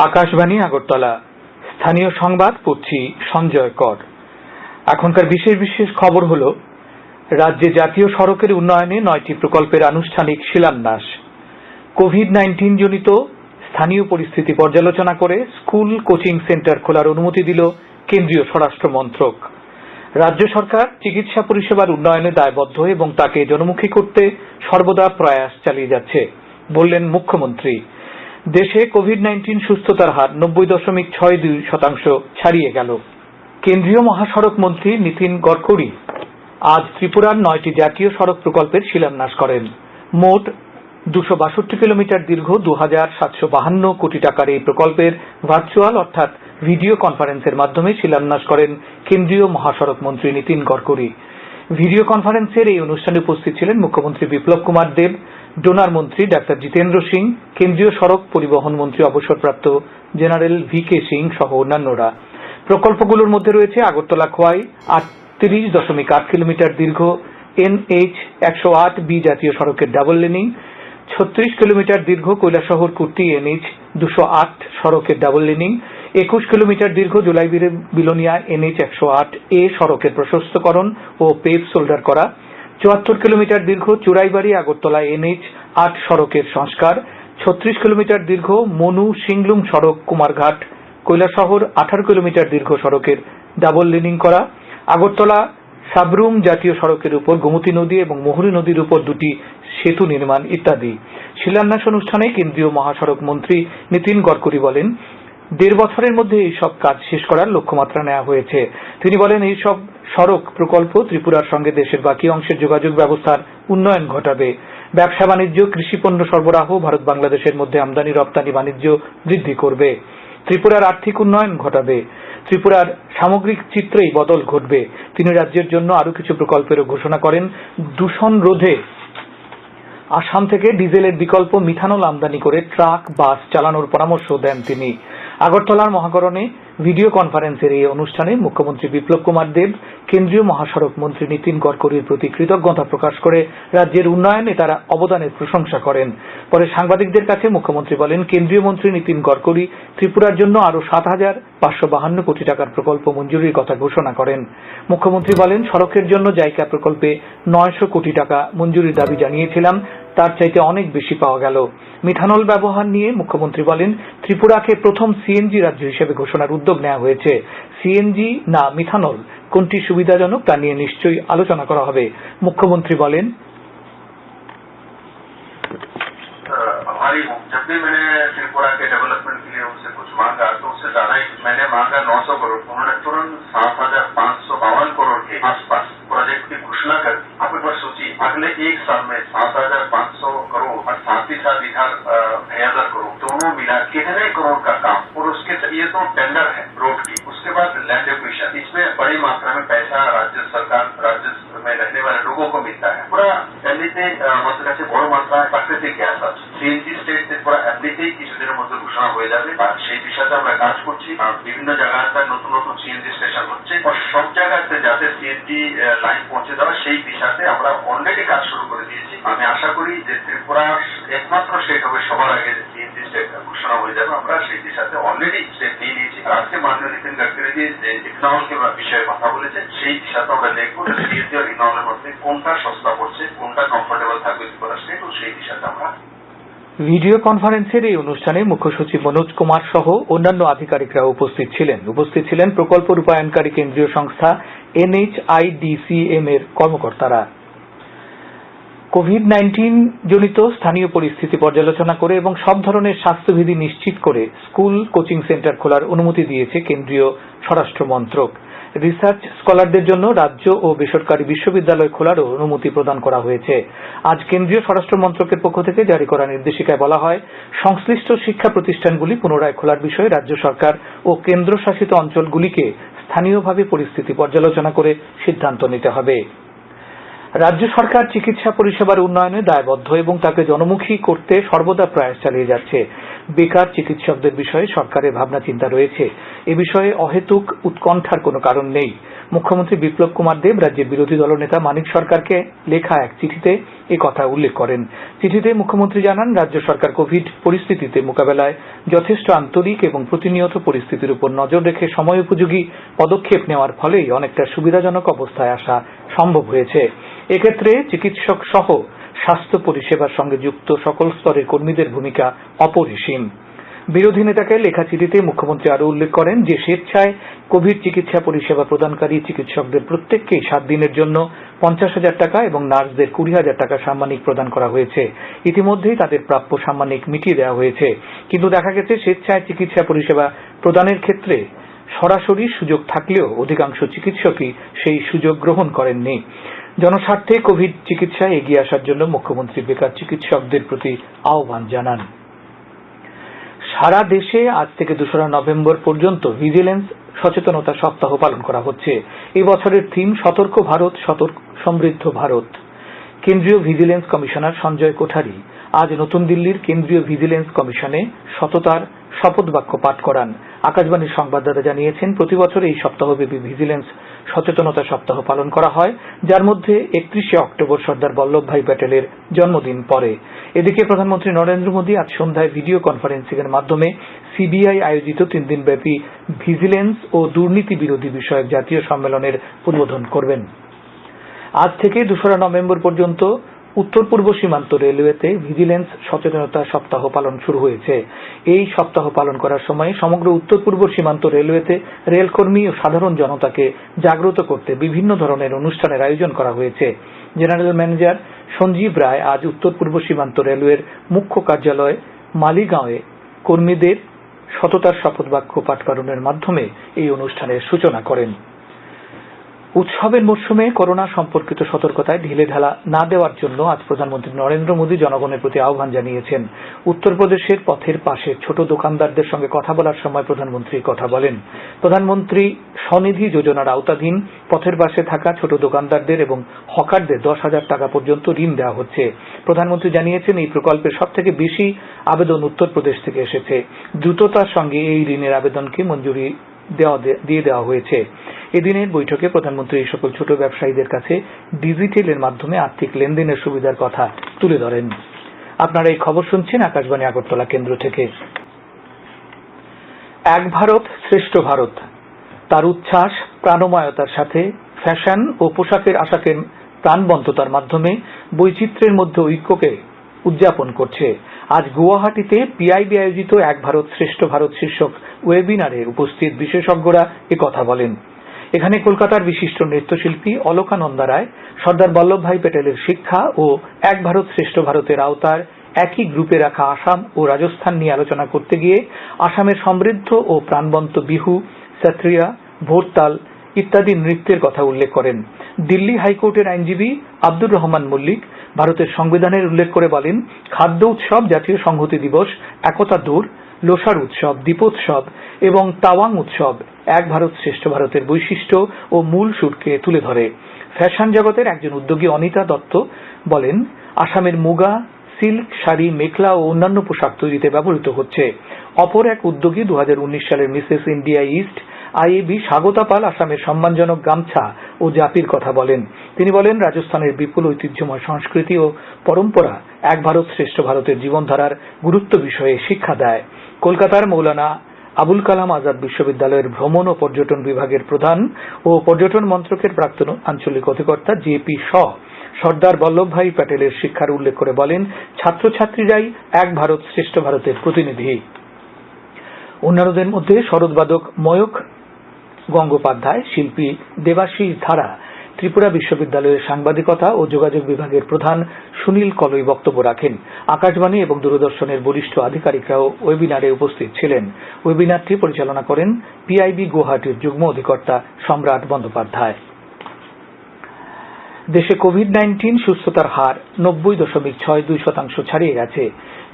আকাশবাণী আগরতলা। স্থানীয় সংবাদ পড়ছি সঞ্জয় কর। এখনকার বিশেষ বিশেষ খবর হল, রাজ্যে জাতীয় সড়কের উন্নয়নে 9টি প্রকল্পের আনুষ্ঠানিক শিলান্যাস। কোভিড-19 জনিত স্থানীয় পরিস্থিতি পর্যালোচনা করে স্কুল কোচিং সেন্টার খোলার অনুমতি দিল কেন্দ্রীয় স্বরাষ্ট্র মন্ত্রক। রাজ্য সরকার চিকিৎসা পরিষেবার উন্নয়নে দায়বদ্ধ এবং তাকে জনমুখী করতে সর্বদা প্রয়াস চালিয়ে যাচ্ছে বললেন মুখ্যমন্ত্রী। দেশে কোভিড-19 সুস্থতার হার 90.62% ছাড়িয়ে গেল। কেন্দ্রীয় মহাসড়ক মন্ত্রী নীতিন গডকরি আজ ত্রিপুরার 9টি জাতীয় সড়ক প্রকল্পের শিলান্যাস করেন। মোট 262 কিলোমিটার দীর্ঘ 2,752 কোটি টাকার এই প্রকল্পের ভার্চুয়াল অর্থাৎ ভিডিও কনফারেন্সের মাধ্যমে শিলান্যাস করেন কেন্দ্রীয় মহাসড়ক মন্ত্রী নীতিন গডকরি। ভিডিও কনফারেন্সের এই অনুষ্ঠানে উপস্থিত ছিলেন মুখ্যমন্ত্রী বিপ্লব কুমার দেব, ডোনার মন্ত্রী ডাক্তার জিতেন্দ্র সিং, কেন্দ্রীয় সড়ক পরিবহন মন্ত্রী অবসরপ্রাপ্ত জেনারেল ভি.কে. সিং সহ অন্যান্যরা। প্রকল্পগুলোর মধ্যে রয়েছে আগরতলা খোয়াই 38.8 কিলোমিটার দীর্ঘ NH 108B জাতীয় সড়কের ডাবল লেনিং, 36 কিলোমিটার দীর্ঘ কৈলাসহর কুর্তি NH 208 সড়কের ডাবল লেনিং, 21 কিলোমিটার দীর্ঘ জুলাই বিলোনিয়া NH 108A সড়কের প্রশস্তকরণ ও পেভ সোল্ডার করা, 74 কিলোমিটার দীর্ঘ চুরাইবাড়ি আগরতলা NH 8 সড়কের সংস্কার, 36 কিলোমিটার দীর্ঘ মনু সিংলুং সড়ক কুমারঘাট কৈলাসহর 18 কিলোমিটার দীর্ঘ সড়কের ডাবল লেনিং করা, আগরতলা সাবরুম জাতীয় সড়কের উপর গোমতী নদী এবং মুহুরী নদীর উপর 2টি সেতু নির্মাণ ইত্যাদি। শিলান্যাস অনুষ্ঠানে কেন্দ্রীয় মহাসড়ক মন্ত্রী নীতিন গডকরি বলেন, 1.5 বছরের মধ্যে এইসব কাজ শেষ করার লক্ষ্যমাত্রা নেওয়া হয়েছে। তিনি বলেন, এইসব সড়ক প্রকল্প ত্রিপুরার সঙ্গে দেশের বাকি অংশের যোগাযোগ ব্যবস্থার উন্নয়ন ঘটাবে, ব্যবসা বাণিজ্য, কৃষিপণ্য সরবরাহ, ভারত বাংলাদেশের মধ্যে আমদানি রপ্তানি বাণিজ্য বৃদ্ধি করবে, ত্রিপুরার আর্থিক উন্নয়ন ঘটাবে, ত্রিপুরার সামগ্রিক চিত্রেই বদল ঘটবে। তিনি রাজ্যের জন্য আরো কিছু প্রকল্পেরও ঘোষণা করেন। দূষণ রোধে আসাম থেকে ডিজেলের বিকল্প মিথানল আমদানি করে ট্রাক, বাস চালানোর পরামর্শ দেন তিনি। আগরতলার মহাকরণে ভিডিও কনফারেন্সের এই অনুষ্ঠানে মুখ্যমন্ত্রী বিপ্লব কুমার দেব কেন্দ্রীয় মহাসড়ক মন্ত্রী নীতিন গডকরির প্রতি কৃতজ্ঞতা প্রকাশ করে রাজ্যের উন্নয়নে তার অবদানের প্রশংসা করেন। পরে সাংবাদিকদের কাছে মুখ্যমন্ত্রী বলেন, কেন্দ্রীয় মন্ত্রী নীতিন গডকরি ত্রিপুরার জন্য আরো 7,552 কোটি টাকার প্রকল্প মঞ্জুরির কথা ঘোষণা করেন। মুখ্যমন্ত্রী বলেন, সড়কের জন্য জাইকা প্রকল্পে 900 কোটি টাকা মঞ্জুরির দাবি জানিয়েছিলাম, তার চাইতে অনেক বেশি পাওয়া গেল। মিথানল ব্যবহার নিয়ে মুখ্যমন্ত্রী বলেন, ত্রিপুরাকে প্রথম সিএনজি রাজ্য হিসেবে ঘোষণার উদ্যোগ নেওয়া হয়েছে। সিএনজি না মিথানল কোনটি সুবিধাজনক তা নিয়ে নিশ্চয়ই আলোচনা করা হবে। মুখ্যমন্ত্রী বলেন, जब भी मैंने त्रिपुरा के डेवलपमेंट के लिए उनसे कुछ मांगा तो उससे ज्यादा ही मैंने मांगा 900 करोड़, उन्होंने तुरंत 7,552 करोड़ के आसपास प्रोजेक्ट की घोषणा कर दी। आप एक बार सोचिए, अगले एक साल में 7,500 करोड़ और साथ ही साथ इधर 6,000 करोड़ दोनों मिला कितने करोड़ का काम। और उसके ये तो टेंडर है रोड की, उसके बाद लैंड एक्विजिशन, इसमें बड़ी मात्रा में पैसा राज्य सरकार राज्य में रहने वाले लोगों को मिलता है। पूरा এমনিতে আমাদের কাছে বড় মাত্রায় প্রাকৃতিক গ্যাস আছে। সিএনজি স্টেট পুরো এমনিতেই কিছুদিনের মধ্যে ঘোষণা হয়ে যাবে, আর সেই বিষয়তে আমরা কাজ করছি। বিভিন্ন জায়গাতে নতুন নতুন সিএনজি স্টেশন হচ্ছে, আর সব জায়গাতে যাতে সিএনজি লাইন পৌঁছে দেওয়া সেই বিষয়তে আমরা অলরেডি কাজ শুরু করে দিয়েছি। আমি আশা করি যে ত্রিপুরা একমাত্র স্টেট হবে সবার আগে সিএনজি স্টেট ঘোষণা হয়ে যাবে। আমরা সেই বিষয়তে অলরেডি স্টেপ নিয়ে নিয়েছি। আজকে মাননীয় নীতিন গডকরি যে ইথনল বিষয়ে কথা বলেছেন, সেই বিষয়তে আমরা দেখবো সিএনজি আর ইথনলের মধ্যে কোনটা সস্তা পড়ছে, কোনটা কমফোর্টেবল থাকবে ত্রিপুরা স্টেট, ও সেই বিষয়তে আমরা। ভিডিও কনফারেন্সের এই অনুষ্ঠানে মুখ্য সচিব মনোজ কুমার সহ অন্যান্য আধিকারিকরা উপস্থিত ছিলেন প্রকল্প রূপায়ণকারী কেন্দ্রীয় সংস্থা NHIDCM এর কর্মকর্তারা। কোভিড-19 জনিত স্থানীয় পরিস্থিতি পর্যালোচনা করে এবং সব ধরনের স্বাস্থ্যবিধি নিশ্চিত করে স্কুল কোচিং সেন্টার খোলার অনুমতি দিয়েছে কেন্দ্রীয় স্বরাষ্ট্র মন্ত্রক। রিসার্চ স্কলারদের জন্য রাজ্য ও বেসরকারি বিশ্ববিদ্যালয় খোলারও অনুমতি প্রদান করা হয়েছে। আজ কেন্দ্রীয় স্বরাষ্ট্র মন্ত্রকের পক্ষ থেকে জারি করা নির্দেশিকায় বলা হয়, সংশ্লিষ্ট শিক্ষা প্রতিষ্ঠানগুলি পুনরায় খোলার বিষয়ে রাজ্য সরকার ও কেন্দ্রশাসিত অঞ্চলগুলিকে স্থানীয়ভাবে পরিস্থিতি পর্যালোচনা করে সিদ্ধান্ত নিতে হবে। রাজ্য সরকার চিকিৎসা পরিষেবার উন্নয়নে দায়বদ্ধ এবং তাকে জনমুখী করতে সর্বদা প্রয়াস চালিয়ে যাচ্ছে। বেকার চিকিৎসকদের বিষয়ে সরকারের ভাবনা চিন্তা রয়েছে। এ বিষয়ে অহেতুক উৎকণ্ঠার কোনো কারণ নেই। মুখ্যমন্ত্রী বিপ্লব কুমার দেব রাজ্যের বিরোধী দলনেতা মানিক সরকারকে লেখা এক চিঠিতে একথা উল্লেখ করেন। চিঠিতে মুখ্যমন্ত্রী জানান, রাজ্য সরকার কোভিড পরিস্থিতিতে মোকাবেলায় যথেষ্ট আন্তরিক এবং প্রতিনিয়ত পরিস্থিতির উপর নজর রেখে সময়োপযোগী পদক্ষেপ নেওয়ার ফলেই অনেকটা সুবিধাজনক অবস্থায় আসা সম্ভব হয়েছে। এক্ষেত্রে চিকিৎসক সহ স্বাস্থ্য পরিষেবার সঙ্গে যুক্ত সকল স্তরের কর্মীদের ভূমিকা অপরিসীম। বিরোধী নেতাকে লেখা চিঠিতে মুখ্যমন্ত্রী আরও উল্লেখ করেন যে স্বেচ্ছায় কোভিড চিকিৎসা পরিষেবা প্রদানকারী চিকিৎসকদের প্রত্যেককেই 7 দিনের জন্য 50,000 টাকা এবং নার্সদের 20,000 টাকা সাম্মানিক প্রদান করা হয়েছে। ইতিমধ্যেই তাদের প্রাপ্য সাম্মানিক মিটিয়ে দেওয়া হয়েছে, কিন্তু দেখা গেছে স্বেচ্ছায় চিকিৎসা পরিষেবা প্রদানের ক্ষেত্রে সরাসরি সুযোগ থাকলেও অধিকাংশ চিকিৎসকই সেই সুযোগ গ্রহণ করেননি। জনস্বার্থে কোভিড চিকিৎসায় এগিয়ে আসার জন্য মুখ্যমন্ত্রী বেকার চিকিৎসকদের প্রতি আহ্বান জানান। সারা দেশে আজ থেকে 2রা নভেম্বর পর্যন্ত ভিজিলেন্স সচেতনতা সপ্তাহ পালন করা হচ্ছে। এই বছরের থিম সতর্ক ভারত, সমৃদ্ধ ভারত। কেন্দ্রীয় ভিজিলেন্স কমিশনার সঞ্জয় কোঠারি আজ নতুন দিল্লির কেন্দ্রীয় ভিজিলেন্স কমিশনে সততার শপথ বাক্য পাঠ করান। আকাশবাণীর সংবাদদাতা জানিয়েছেন, প্রতি বছর এই সপ্তাহব্যাপী ভিজিলেন্স সচেতনতা সপ্তাহ পালন করা হয়, যার মধ্যে 31শে অক্টোবর সর্দার বল্লভভাই প্যাটেলের জন্মদিন পড়ে। এদিকে প্রধানমন্ত্রী নরেন্দ্র মোদী আজ সন্ধ্যায় ভিডিও কনফারেন্সিং এর মাধ্যমে সিবিআই আয়োজিত 3 দিনব্যাপী ভিজিলেন্স ও দুর্নীতি বিরোধী বিষয়ক জাতীয় সম্মেলনের উদ্বোধন করবেন। আজ থেকে 2রা নভেম্বর পর্যন্ত উত্তর পূর্ব সীমান্ত রেলওয়েতে ভিজিলেন্স সচেতনতা সপ্তাহ পালন শুরু হয়েছে। এই সপ্তাহ পালন করার সময় সমগ্র উত্তর পূর্ব সীমান্ত রেলওয়েতে রেলকর্মী ও সাধারণ জনতাকে জাগ্রত করতে বিভিন্ন ধরনের অনুষ্ঠানের আয়োজন করা হয়েছে। জেনারেল ম্যানেজার সঞ্জীব রায় আজ উত্তর পূর্ব সীমান্ত রেলওয়ের মুখ্য কার্যালয় মালিগাঁওয়ে কর্মীদের সততার শপথ বাক্য পাঠকরণের মাধ্যমে এই অনুষ্ঠানের সূচনা করেন। উৎসবের মরশুমে করোনা সম্পর্কিত সতর্কতায় ঢিলেঢালা না দেওয়ার জন্য আজ প্রধানমন্ত্রী নরেন্দ্র মোদী জনগণের প্রতি আহ্বান জানিয়েছেন। উত্তরপ্রদেশের পথের পাশে ছোট দোকানদারদের সঙ্গে কথা বলার সময় প্রধানমন্ত্রী কথা বলেন। প্রধানমন্ত্রী স্বনিধি যোজনার আওতাধীন পথের পাশে থাকা ছোট দোকানদারদের এবং হকারদের 10,000 টাকা পর্যন্ত ঋণ দেওয়া হচ্ছে। প্রধানমন্ত্রী জানিয়েছেন, এই প্রকল্পের সবথেকে বেশি আবেদন উত্তরপ্রদেশ থেকে এসেছে। দ্রুততার সঙ্গে এই ঋণের আবেদনকে মঞ্জুরি দিয়ে দেওয়া হয়েছে। এদিনের বৈঠকে প্রধানমন্ত্রী এই সকল ছোট ব্যবসায়ীদের কাছে ডিজিটালের মাধ্যমে আর্থিক লেনদেনের সুবিধার কথা তুলে ধরেন। আপনারা এই খবর শুনছেন আকাশবাণী আগরতলা কেন্দ্র থেকে। এক ভারত শ্রেষ্ঠ ভারত তার উচ্ছ্বাস প্রাণময়তার সাথে ফ্যাশন ও পোশাকের আশাকের প্রাণবন্ততার মাধ্যমে বৈচিত্র্যের মধ্যে ঐক্যকে উদযাপন করছে। আজ গুয়াহাটিতে পিআইবি আয়োজিত এক ভারত শ্রেষ্ঠ ভারত শীর্ষক ওয়েবিনারে উপস্থিত বিশেষজ্ঞরা একথা বলেন। এখানে কলকাতার বিশিষ্ট নৃত্যশিল্পী অলকানন্দা রায় সর্দার বল্লভভাই প্যাটেলের শিক্ষা ও এক ভারত শ্রেষ্ঠ ভারতের আওতার একই গ্রুপে রাখা আসাম ও রাজস্থান নিয়ে আলোচনা করতে গিয়ে আসামের সমৃদ্ধ ও প্রাণবন্ত বিহু, সত্রিয়া, ভোরতাল ইত্যাদি নৃত্যের কথা উল্লেখ করেন। দিল্লি হাইকোর্টের আইনজীবী আব্দুর রহমান মল্লিক ভারতের সংবিধানের উল্লেখ করে বলেন, খাদ্য উৎসব, জাতীয় সংহতি দিবস, একতা দৌড়, লোসার উৎসব, দীপোৎসব এবং তাওয়াং উৎসব এক ভারত শ্রেষ্ঠ ভারতের বৈশিষ্ট্য ও মূল সুরকে তুলে ধরে। ফ্যাশন জগতের একজন উদ্যোগী অনিতা দত্ত বলেন, আসামের মুগা, সিল্ক, শাড়ি, মেখলা ও অন্যান্য পোশাক তৈরিতে ব্যবহৃত হচ্ছে। অপর এক উদ্যোগী 2019 সালের মিসেস ইন্ডিয়া ইস্ট আইএবি স্বাগতা পাল আসামের সম্মানজনক গামছা ও জাপির কথা বলেন। তিনি বলেন, রাজস্থানের বিপুল ঐতিহ্যময় সংস্কৃতি ও পরম্পরা এক ভারত শ্রেষ্ঠ ভারতের জীবনধারার গুরুত্ব বিষয়ে শিক্ষা দেয়। কলকাতার মৌলানা আবুল কালাম আজাদ বিশ্ববিদ্যালয়ের ভ্রমণ ও পর্যটন বিভাগের প্রধান ও পর্যটন মন্ত্রকের প্রাক্তন আঞ্চলিক অধিকর্তা জেপি শ সর্দার বল্লভভাই প্যাটেলের শিক্ষার উল্লেখ করে বলেন, ছাত্রছাত্রীরাই এক ভারত শ্রেষ্ঠ ভারতের প্রতিনিধি। অন্যান্যদের মধ্যে সরোদবাদক ময়ূখ গঙ্গোপাধ্যায়, শিল্পী দেবাশিস ধারা, ত্রিপুরা বিশ্ববিদ্যালয়ের সাংবাদিকতা ও যোগাযোগ বিভাগের প্রধান সুনীল কলই বক্তব্য রাখেন। আকাশবাণী এবং দূরদর্শনের বরিষ্ঠ আধিকারিকরাও ওয়েবিনারে উপস্থিত ছিলেন। ওয়েবিনারটি পরিচালনা করেন পিআইবি গুয়াহাটির যুগ্ম অধিকর্তা সম্রাট বন্দ্যোপাধ্যায়। দেশে কোভিড-19 সুস্থতার হার 90.62% ছাড়িয়ে গেছে।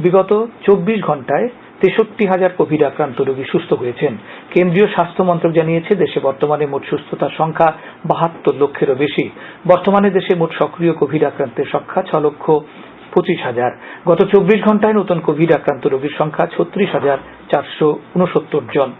বিগত 24 ঘন্টায় 63,000 কোভিড আক্রান্ত রোগী সুস্থ হয়েছেন। কেন্দ্রীয় স্বাস্থ্য মন্ত্রক জানিয়েছে, দেশে বর্তমানে মোট সুস্থতার সংখ্যা 72 লক্ষেরও বেশি। বর্তমানে দেশে মোট সক্রিয় কোভিড আক্রান্তের সংখ্যা 6,25,000। গত 24 ঘন্টায় নতুন কোভিড আক্রান্ত রোগীর সংখ্যা 36,469 জন।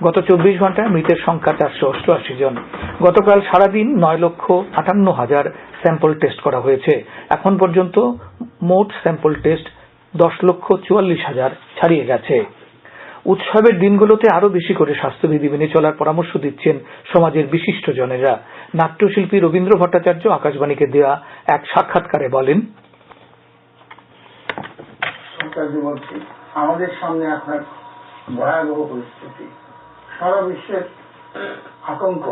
গত 24 ঘন্টায় মৃতের সংখ্যা 488 জন। গতকাল সারাদিন 9,58,000 স্যাম্পল টেস্ট করা হয়েছে। এখন পর্যন্ত মোট স্যাম্পল টেস্ট 10,44,000 ছাড়িয়ে গেছে। উৎসবের দিনগুলোতে আরো বেশি করে স্বাস্থ্যবিধি মেনে চলার পরামর্শ দিচ্ছেন সমাজের বিশিষ্টজনেরা। নাট্যশিল্পী রবীন্দ্র ভট্টাচার্য আকাশবাণীকে দেওয়া এক সাক্ষাৎকারে বলেন, আমাদের সামনে এখন ভয়াবহ পরিস্থিতি, সারা বিশ্বের আতঙ্ক,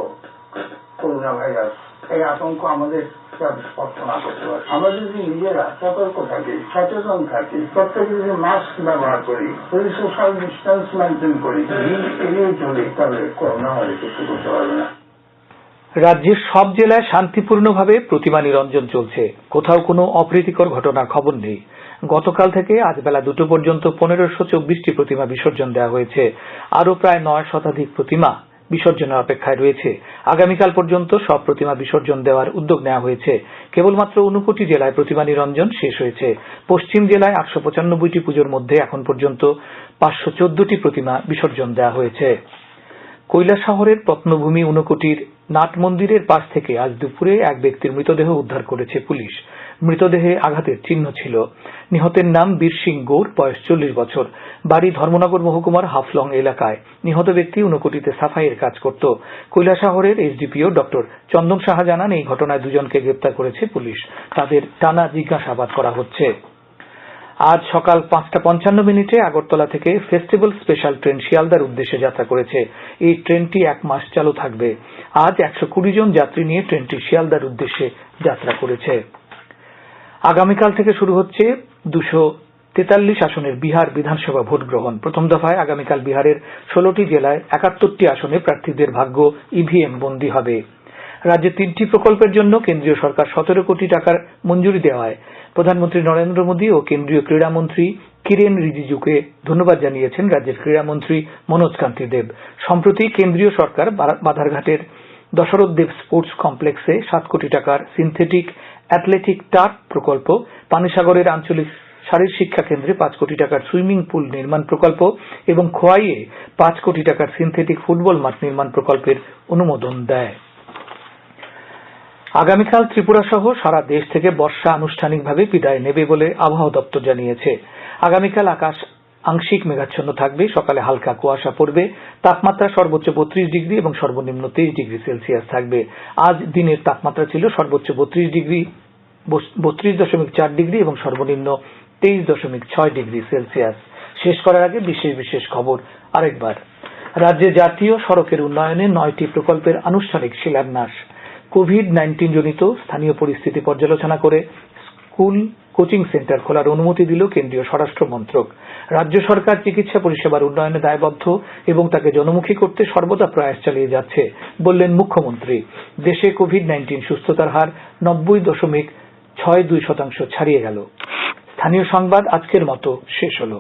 করোনা ভাইরাস। এই আতঙ্ক আমাদের স্পর্শ না করতে পারে। আমরা যদি নিজেরা সতর্ক থাকি, সচেতন থাকি, প্রত্যেকে যদি মাস্ক ব্যবহার করি, যদি সোশ্যাল ডিস্টেন্স মেনটেন করি, এড়িয়ে চলি, তাহলে করোনা আমাদের কিছু করতে পারবে না। রাজ্যের সব জেলায় শান্তিপূর্ণভাবে প্রতিমা নিরঞ্জন চলছে। কোথাও কোনো অপ্রীতিকর ঘটনার খবর নেই। গতকাল থেকে আজ বেলা 2টো পর্যন্ত 1524টি প্রতিমা বিসর্জন দেওয়া হয়েছে। আরো প্রায় 9 শতাধিক প্রতিমা বিসর্জনের অপেক্ষায় রয়েছে। আগামীকাল পর্যন্ত সব প্রতিমা বিসর্জন দেওয়ার উদ্যোগ নেওয়া হয়েছে। কেবলমাত্র 59টি জেলায় প্রতিমা নিরঞ্জন শেষ হয়েছে। পশ্চিম জেলায় 895টি পুজোর মধ্যে এখন পর্যন্ত 514টি প্রতিমা বিসর্জন দেওয়া হয়েছে। কৈলাসহরের প্রত্নভূমি ঊনকোটির নাট মন্দিরের পাশ থেকে আজ দুপুরে এক ব্যক্তির মৃতদেহ উদ্ধার করেছে পুলিশ। মৃতদেহে আঘাতের চিহ্ন ছিল। নিহতের নাম বীর সিং গৌর, বয়স 40 বছর, বাড়ি ধর্মনগর মহকুমার হাফলং এলাকায়। নিহত ব্যক্তি ঊনকোটিতে সাফাইয়ের কাজ করত। কৈলাসহরের এসডিপিও ডক্টর চন্দন সাহা জানান, এই ঘটনায় দুজনকে গ্রেপ্তার করেছে পুলিশ। তাদের টানা জিজ্ঞাসাবাদ করা হচ্ছে। আজ সকাল 5:55 আগরতলা থেকে ফেস্টিভ্যাল স্পেশাল ট্রেন শিয়ালদার উদ্দেশ্যে যাত্রা করেছে। এই ট্রেনটি 1 মাস চালু থাকবে। আজ 120 জন যাত্রী নিয়ে ট্রেনটি শিয়ালদার উদ্দেশ্যে যাত্রা করেছে। আগামীকাল থেকে শুরু হচ্ছে 243 আসনের বিহার বিধানসভা ভোট গ্রহণ। প্রথম দফায় আগামীকাল বিহারের 16টি জেলায় 71টি আসনে প্রার্থীদের ভাগ্য ইভিএম বন্দী হবে। রাজ্যে 3টি প্রকল্পের জন্য কেন্দ্রীয় সরকার 17 কোটি টাকার মঞ্জুরি দেওয়ায় প্রধানমন্ত্রী নরেন্দ্র মোদী ও কেন্দ্রীয় ক্রীড়ামন্ত্রী কিরেন রিজিজুকে ধন্যবাদ জানিয়েছেন রাজ্যের ক্রীড়ামন্ত্রী মনোজ কান্তি দেব। সম্প্রতি কেন্দ্রীয় সরকার বাধারঘাটের দশরথ দেব স্পোর্টস কমপ্লেক্সে 7 কোটি টাকার সিনথেটিক অ্যাথলেটিক টার্ফ প্রকল্প, পানিসাগরের আঞ্চলিক শারীর শিক্ষা কেন্দ্রে 5 কোটি টাকার সুইমিং পুল নির্মাণ প্রকল্প এবং খোয়াইয়ে 5 কোটি টাকার সিনথেটিক ফুটবল মাঠ নির্মাণ প্রকল্পের অনুমোদন দেয়। আগামীকাল ত্রিপুরা সহ সারা দেশ থেকে বর্ষা আনুষ্ঠানিকভাবে বিদায় নেবে বলে আবহাওয়া দপ্তর জানিয়েছে। আগামীকাল আকাশ আংশিক মেঘাচ্ছন্ন থাকবে, সকালে হালকা কুয়াশা পড়বে। তাপমাত্রা সর্বোচ্চ 32 ডিগ্রি এবং সর্বনিম্ন 23 ডিগ্রি সেলসিয়াস থাকবে। আজ দিনের তাপমাত্রা ছিল সর্বোচ্চ 32.4 ডিগ্রি এবং সর্বনিম্ন 23.6 ডিগ্রি সেলসিয়াস। শেষ করার আগে বিশেষ খবর আরেকবার। রাজ্যে জাতীয় সড়কের উন্নয়নে 9টি প্রকল্পের আনুষ্ঠানিক শিলান্যাস। কোভিড-19 জনিত স্থানীয় পরিস্থিতি পর্যালোচনা করে স্কুল, কোচিং সেন্টার খোলার অনুমতি দিল কেন্দ্রীয় স্বরাষ্ট্র মন্ত্রক। রাজ্য সরকার চিকিৎসা পরিষেবার উন্নয়নে দায়বদ্ধ এবং তাকে জনমুখী করতে সর্বদা প্রয়াস চালিয়ে যাচ্ছে বললেন মুখ্যমন্ত্রী। দেশে কোভিড-19 সুস্থতার হার 90.62% ছাড়িয়ে গেল। স্থানীয় সংবাদ আজকের মতো শেষ হলো।